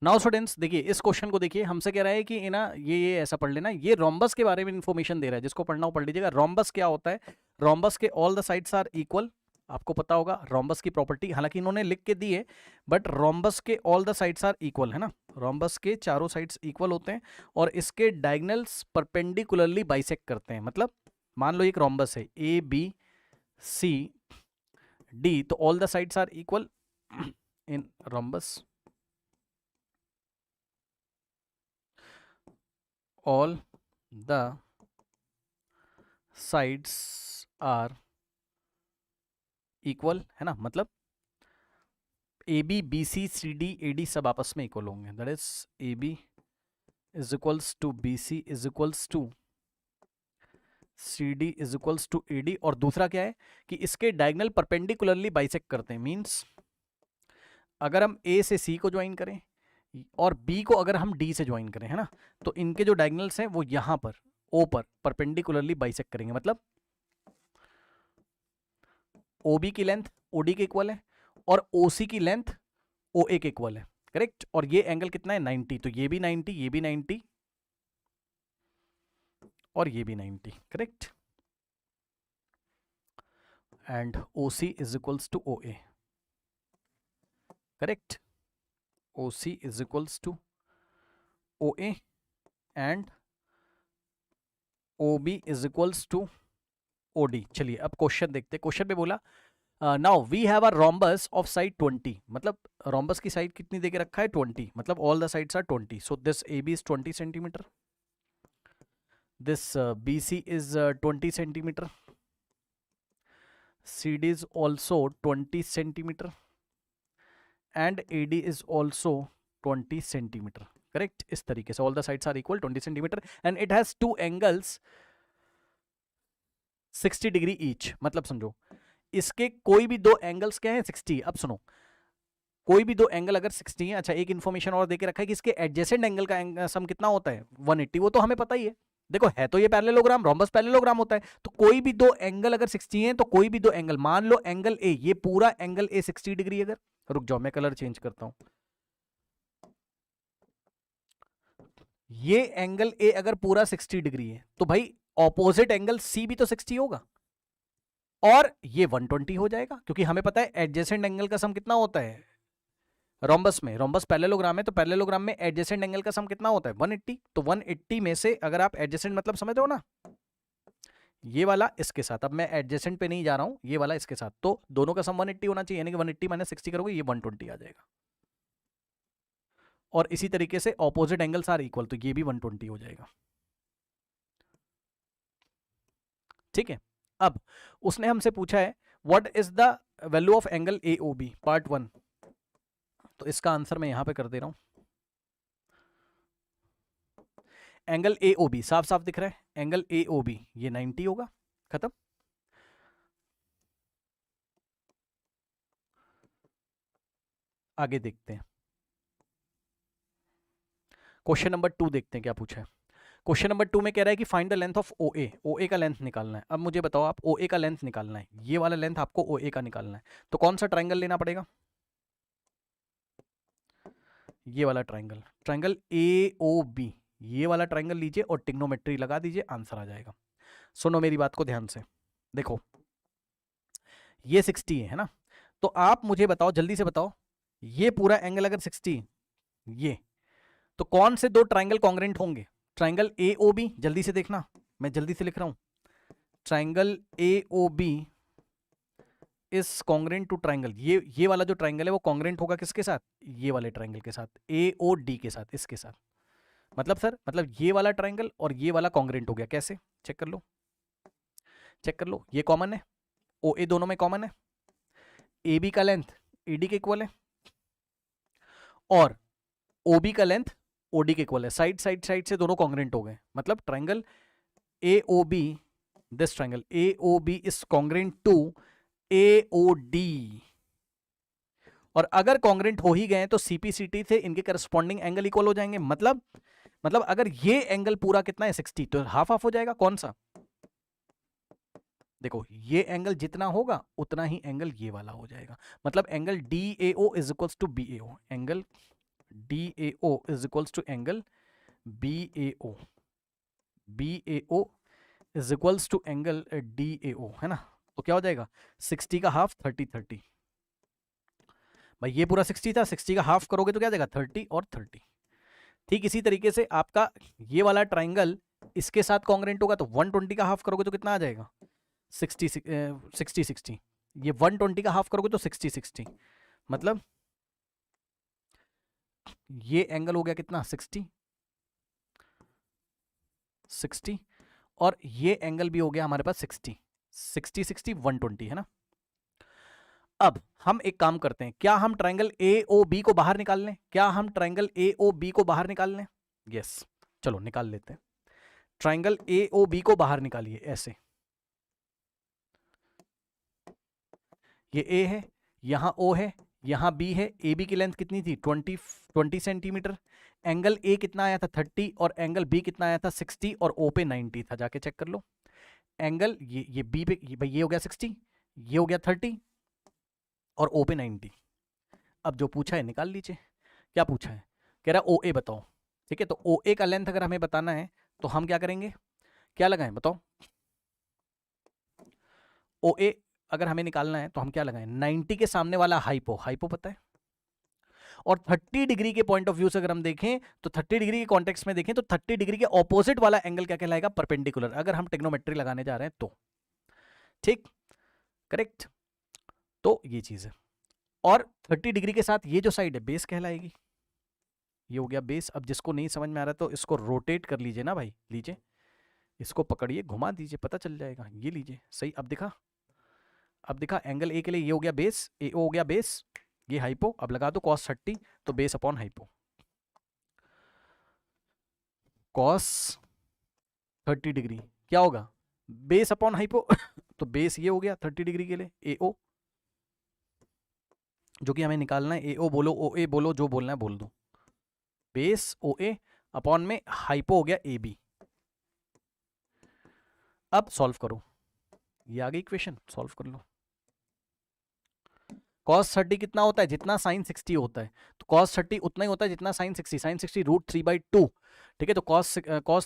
Now students देखिए इस question को देखिए, हमसे कह रहा है कि ना ये ऐसा पढ़ लेना, ये रोम्बस के बारे में इंफॉर्मेशन दे रहा है, जिसको पढ़ना हो पढ़ लीजिएगा। रोम्बस क्या होता है? रोम्बस के all the sides are equal, आपको पता होगा रोम्बस की प्रॉपर्टी, हालांकि इन्होंने लिख के दी है, बट रोम्बस के all the sides are equal, है ना। रोम्बस के चारों साइड्स इक्वल होते हैं और इसके डायगोनल्स परपेंडिकुलरली बाइसेक्ट करते हैं। मतलब मान लो एक रोम्बस है ए बी सी डी, तो all the sides are equal in rhombus, all the sides are equal, है ना। मतलब A B B C C D A D सब आपस में इक्वल होंगे, that is A B is equals to B C is equals to C D is equals to A D. और दूसरा क्या है कि इसके डायगोनल परपेंडिकुलरली बाइसेक्ट करते हैं, मींस अगर हम ए से सी को ज्वाइन करें और बी को अगर हम डी से ज्वाइन करें, है ना, तो इनके जो डायगोनल्स हैं वो यहां पर ओ पर परपेंडिकुलरली बाइसेक्ट करेंगे। मतलब OB की लेंथ OD के इक्वल है और OC की लेंथ OA के इक्वल है, करेक्ट। और ये एंगल कितना है? 90, तो ये भी 90, ये भी 90 और ये भी 90, correct. And OC is equals to OA, correct. OC is equals to OA and OB is equals to OD। चलिए अब क्वेश्चन देखते हैं। क्वेश्चन में बोला now we have a rhombus of side 20, मतलब रोम्बस की साइड कितनी देके रखा है? 20, मतलब all the sides are 20, so this AB is 20 centimetre, this BC is 20 centimeter, CD is also 20 centimeter and AD is also 20 centimeter, correct। इस तरीके से all the sides are equal 20 centimeter and it has two angles 60 degree each। मतलब समझो इसके कोई भी दो angles क्या है? 60। अब सुनो, कोई भी दो एंगल अगर 60 है, अच्छा एक इन्फॉर्मेशन और देके रखा है कि इसके एडजेसेंट एंगल का सम कितना होता है? 180। वो तो हमें पता ही है, देखो है तो ये पैरेललोग्राम, रोम्बस पैरेललोग्राम होता है। तो कोई भी दो एंगल अगर 60 है तो कोई भी दो एंगल, मान लो एंगल ए, ये पूरा एंगल ए 60 डिग्री, अगर रुक जाओ मैं कलर चेंज करता हूं, ये एंगल ए अगर पूरा 60 डिग्री है तो भाई ऑपोजिट एंगल सी भी तो 60 होगा और ये 120 हो जाएगा, क्योंकि हमें पता है एडजेसेंट एंगल का सम कितना होता है रोम्बस में। रोम्बस पैरेललोग्राम है तो पैरेललोग्राम में एडजेसेंट एंगल का सम कितना होता है? 180। तो 180 में से अगर आप एडजेसेंट मतलब समझ रहे हो ना, ये वाला इसके साथ, अब मैं एडजेसेंट पे नहीं जा रहा हूं, ये वाला इसके साथ, तो दोनों का सम 180 होना चाहिए, यानी कि 180 माइनस 60 करोगे ये 120 आ जाएगा। और इसी तरीके से ऑपोजिट एंगल्स आर इक्वल, तो ये भी 120 हो जाएगा, ठीक है। अब उसने हमसे पूछा है what is the value of angle AOB part 1, तो इसका आंसर मैं यहां पे कर दे रहा हूं। एंगल AOB साफ साफ दिख रहा है, एंगल AOB ये 90 होगा, खत्म। आगे देखते हैं, क्वेश्चन नंबर 2 देखते हैं क्या पूछा है। क्वेश्चन नंबर 2 में कह रहा है कि find the length of OA का लेंथ निकालना है। अब मुझे बताओ, आप OA का लेंथ निकालना है, ये वाला लेंथ आपको OA का निकालना है, तो कौन सा ट्राइंगल लेना पड़ेगा? ये वाला ट्राइंगल, ट्राइंगल AOB, ये वाला ट्राइंगल लीजिए और टिग्नोमेट्री लगा दीजिए, आंसर आ जाएगा। सुनो मेरी बात को ध्यान से, देखो ये 60 है ना, तो आप मुझे बताओ, जल्दी से बताओ, ये पूरा एंगल अगर 60, ये, तो कौन से दो ट्राइंगल कॉन्ग्रेंट होंगे? ट्राइंगल AOB, जल्दी से देखना, मैं जल्दी से लिख रहा हूं, triangle AOB is congruent to triangle, ये वाला जो ट्राइंगल है वो कॉन्ग्रेंट होगा किसके साथ? ये वाले ट्राइंगल के साथ, AOD के साथ, इसके साथ। मतलब सर, मतलब ये वाला ट्राइंगल और ये वाला कॉन्ग्रेंट हो गया, कैसे? चेक कर लो, चेक कर लो, ये कॉमन है, OA दोनों में कॉमन है, AB का लेंथ AD के इक्वल है और OB का लेंथ OD के इक्वल है, साइड साइड साइड से दोनों कॉन्ग्रेंट हो गए। मतलब triangle AOB, this triangle AOB is congruent to AOD, और अगर कॉन्ग्रेंट हो ही गए तो CPCT से इनके करस्पॉन्डिंग एंगल इक्वल हो जाएंगे। मतलब अगर ये एंगल पूरा कितना है 60, तो हाफ हाफ हो जाएगा, कौन सा? देखो ये एंगल जितना होगा उतना ही एंगल ये वाला हो जाएगा। मतलब angle DAO is equals to BAO, angle DAO is equals to angle BAO, BAO is equals to angle DAO, है ना। तो क्या हो जाएगा 60 का हाफ 30 30, भाई ये पूरा 60 था, 60 का हाफ करोगे तो क्या जाएगा 30 और 30। ठीक इसी तरीके से आपका ये वाला ट्राइंगल इसके साथ कॉन्ग्रेंट होगा, तो 120 का हाफ करोगे तो कितना आ जाएगा 60 60 60। ये 120 का हाफ करोगे तो 60 60, मतलब ये एंगल हो गया कितना 60 60, और ये एंगल भी हो गया हमारे पास 60 60 60 120, है ना। अब हम एक काम करते हैं, क्या हम ट्राइंगल AOB को बाहर निकाल लें, क्या हम ट्राइंगल AOB को बाहर निकाल लें? यस, चलो निकाल लेते हैं। ट्राइंगल AOB को बाहर निकालिए ऐसे, ये A है, यहां O है, यहां B है। AB की लेंथ कितनी थी 20 सेंटीमीटर, एंगल A कितना आया था 30, और एंगल B कितना आया था 60, और O पे 90 था, जाके चेक कर लो। एंगल ये B पे भाई ये हो गया 60, ये हो गया 30, और O पे 90। अब जो पूछा है निकाल लीजिए। क्या पूछा है, कह रहा OA बताओ। ठीक है, तो OA का लेंथ अगर हमें बताना है तो हम क्या करेंगे, क्या लगाएं बताओ। OA अगर हमें निकालना है तो हम क्या लगाएं, 90 के सामने वाला हाइपो, हाइपो पता है, और 30 डिग्री के पॉइंट ऑफ व्यू से अगर हम देखें तो 30 डिग्री के कॉन्टेक्स्ट में देखें तो 30 डिग्री के ऑपोजिट वाला एंगल क्या कहलाएगा, परपेंडिकुलर, अगर हम ट्रिग्नोमेट्री लगाने जा रहे हैं तो। ठीक, करेक्ट, तो ये चीज है। और 30 डिग्री के साथ ये जो साइड है बेस कहलाएगी, ये हो गया बेस। अब जिसको नहीं समझ में आ रहा तो इसको रोटेट कर लीजिए ना भाई, लीजिए इसको पकड़िए घुमा दीजिए, पता चल जाएगा। ये लीजिए सही, अब दिखा, अब दिखा एंगल ए के लिए ये हो गया बेस, AO हो गया बेस, ये हाइपो। अब लगा दो cos 30, तो base upon hypo, cos 30 degree क्या होगा बेस अपॉन हाइपो तो बेस ये हो गया 30 डिग्री के लिए AO, जो कि हमें निकालना है। AO बोलो OA बोलो, जो बोलना है बोल दो, बेस OA अपॉन में हाइपो हो गया AB। अब सॉल्व करो, ये आ गई इक्वेशन, सॉल्व कर लो। cos 30 कितना होता है, जितना sin 60 होता है, तो cos 30 उतना ही होता है जितना sin 60, sin 60 √3/2। ठीक है, तो cos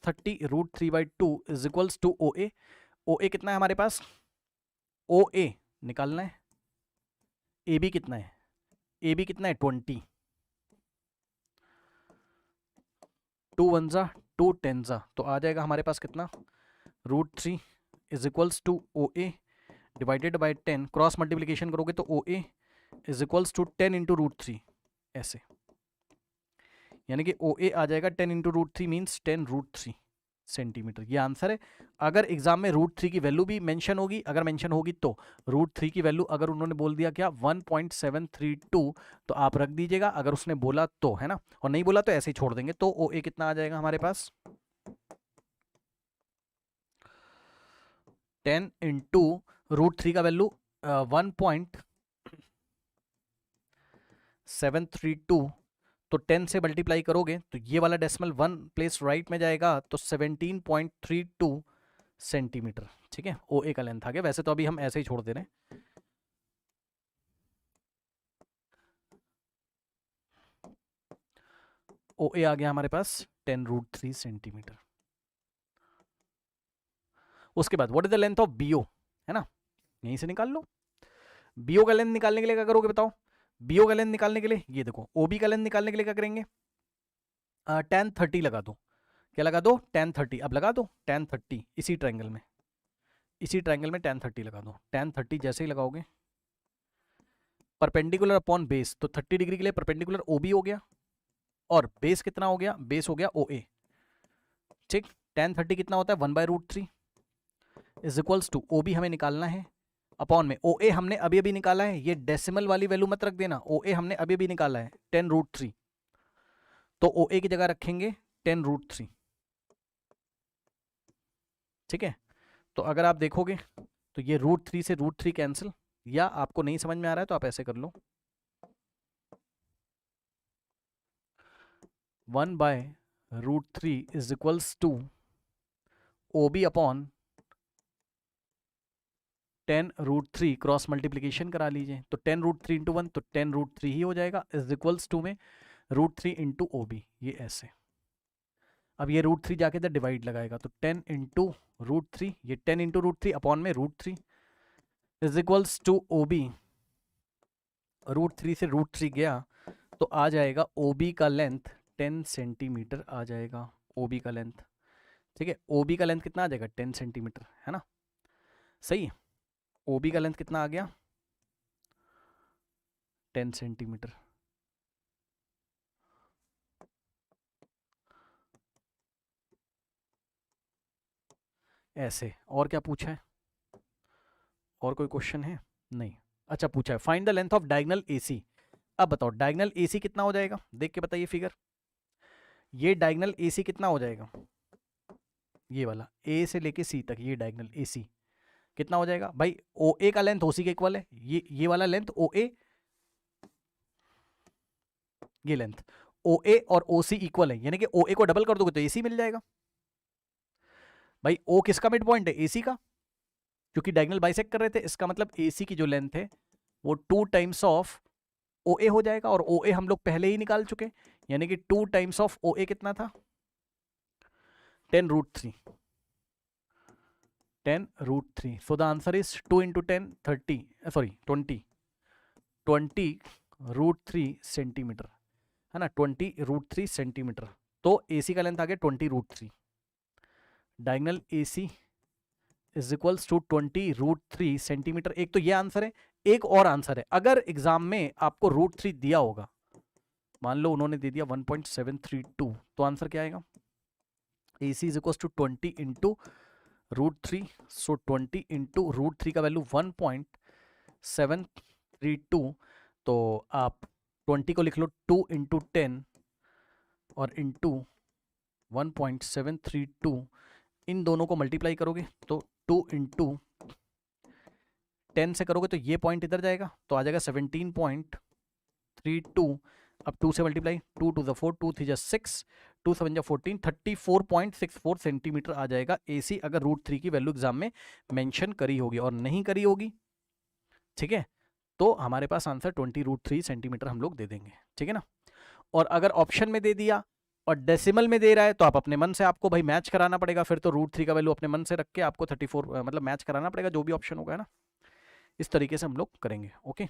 30 √3/2 is equals to OA। OA कितना है हमारे पास, OA निकालना है, AB कितना है, AB कितना है 20, 2 1 2 10, तो आ जाएगा हमारे पास कितना √3 is equals to OA divided by 10, cross multiplication करोगे तो OA is equals to 10 into √3, ऐसे, यानी कि OA आ जाएगा 10 इंटू √3 मीन्स 10√3 सेंटीमीटर। ये आंसर है। अगर एग्जाम में √3 की वैल्यू भी मेंशन होगी, अगर मेंशन होगी तो √3 की वैल्यू अगर उन्होंने बोल दिया क्या 1.732, तो आप रख दीजिएगा, अगर उसने बोला तो, है ना, और नहीं बोला तो ऐसे ही छोड़ देंगे। तो OA कितना आ जाएगा हमारे पास 10 इंटू √3 का वैल्यू 1.732, तो 10 से मल्टीप्लाई करोगे तो ये वाला डेसिमल 1 प्लेस राइट में जाएगा, तो 17.32 सेंटीमीटर। ठीक है, OA का लेंथ आ गया। वैसे तो अभी हम ऐसे ही छोड़ दे रहे हैं। OA आ गया हमारे पास 10√3 सेंटीमीटर। उसके बाद what is the length of BO, है ना, यहीं से निकाल लो। BO का लेंथ निकालने के लिए क्या करोगे बताओ, BO का लेंथ निकालने के लिए ये देखो, OB का लेंथ निकालने के लिए क्या करेंगे, tan 30 लगा दो। क्या लगा दो, tan 30। अब लगा दो tan 30 इसी ट्रायंगल में, इसी ट्रायंगल में tan 30 लगा दो। tan 30 जैसे ही लगाओगे परपेंडिकुलर अपॉन बेस, तो 30 डिग्री के लिए परपेंडिकुलर OB हो गया, और बेस कितना हो गया, बेस हो गया OA। ठीक, tan 30 कितना होता है 1/√3 इज इक्वल्स टू OB हमें निकालना है, अपॉन में OA हमने अभी अभी निकाला है, ये डेसिमल वाली वैल्यू मत रख देना, OA हमने अभी अभी निकाला है 10√3, तो OA की जगह रखेंगे 10√3। ठीक है, तो अगर आप देखोगे तो ये √3 से √3 कैंसिल, या आपको नहीं समझ में आ रहा है तो आप ऐसे कर लो, 1/√3 is equals to OB upon 10√3, cross multiplication करा लीजिए, तो 10√3 इंटू 1, तो 10√3 ही हो जाएगा, इज इक्वल्स टू में √3 इंटू ओ बी, ये ऐसे। अब ये √3 जाके इधर डिवाइड लगाएगा, तो 10 इंटू √3, ये 10 इंटू √3 अपॉन में √3 is equals to O B. √3 से √3 गया तो आ जाएगा ओ बी का लेंथ 10 सेंटीमीटर आ जाएगा, ओ बी का लेंथ। ठीक है, ओ बी का लेंथ कितना आ जाएगा? 10 सेंटीमीटर, है ना? सही है, ओ बी का लेंथ कितना आ गया? 10 सेंटीमीटर। ऐसे। और क्या पूछा है? और कोई क्वेश्चन है? नहीं। अच्छा, पूछा है find the length of diagonal AC. अब बताओ डायगोनल एसी कितना हो जाएगा, देख के बताइए फिगर। ये डायगोनल एसी कितना हो जाएगा? ये वाला ए से लेके सी तक, ये डायगोनल एसी कितना हो जाएगा भाई? ओ ए का लेंथ ओ सी के इक्वल है, ये वाला लेंथ ओ ए, ये लेंथ ओ ए और ओ सी इक्वल है, यानी कि ओ ए को डबल कर दोगे तो एसी मिल जाएगा। भाई ओ किसका मिड पॉइंट है? एसी का, क्योंकि डायगोनल बाइसेक्ट कर रहे थे, इसका मतलब एसी की जो लेंथ है वो 2 टाइम्स ऑफ ओ ए हो जाएगा, और ओ ए हम लोग पहले ही निकाल चुके, यानी कि 2 टाइम्स ऑफ ओ ए कितना था? 10√3, 10√3। So the answer is 2 into 10 30, sorry 20√3 centimetre, है ना? 20√3 सेंटीमीटर। तो एसी का लेंथ आ गया 20√3। Diagonal AC is equals to 20√3 centimetre. एक तो ये आंसर है, एक और आंसर है। अगर एग्जाम में आपको √3 दिया होगा, मान लो उन्होंने दे दिया 1.732, तो आंसर क्या आएगा? AC is equals to 20 into √3। So 20 into √3 का वैल्यू 1.732, तो आप 20 को लिख लो 2 इंटू 10 और इंटू 1.732, इन दोनों को मल्टीप्लाई करोगे तो 2 इंटू 10 से करोगे तो ये पॉइंट इधर जाएगा, तो आ जाएगा 17.32। अब 2 से मल्टीप्लाई, 2 टू द 4, 2 3 6, 2 7 14, 34.64 सेंटीमीटर आ जाएगा AC, अगर √3 की वैल्यू एग्जाम में मेंशन करी होगी। और नहीं करी होगी, ठीक है, तो हमारे पास आंसर 20√3 सेंटीमीटर हम लोग दे देंगे, ठीक है ना? और अगर ऑप्शन में दे दिया और डेसिमल में दे रहा है तो आप अपने मन से, आपको भाई मैच कराना पड़ेगा, फिर तो √3 का वैल्यू अपने मन से रख के आपको 34 मतलब मैच कराना पड़ेगा, जो भी ऑप्शन होगा, है ना? इस तरीके से हम लोग करेंगे। ओके।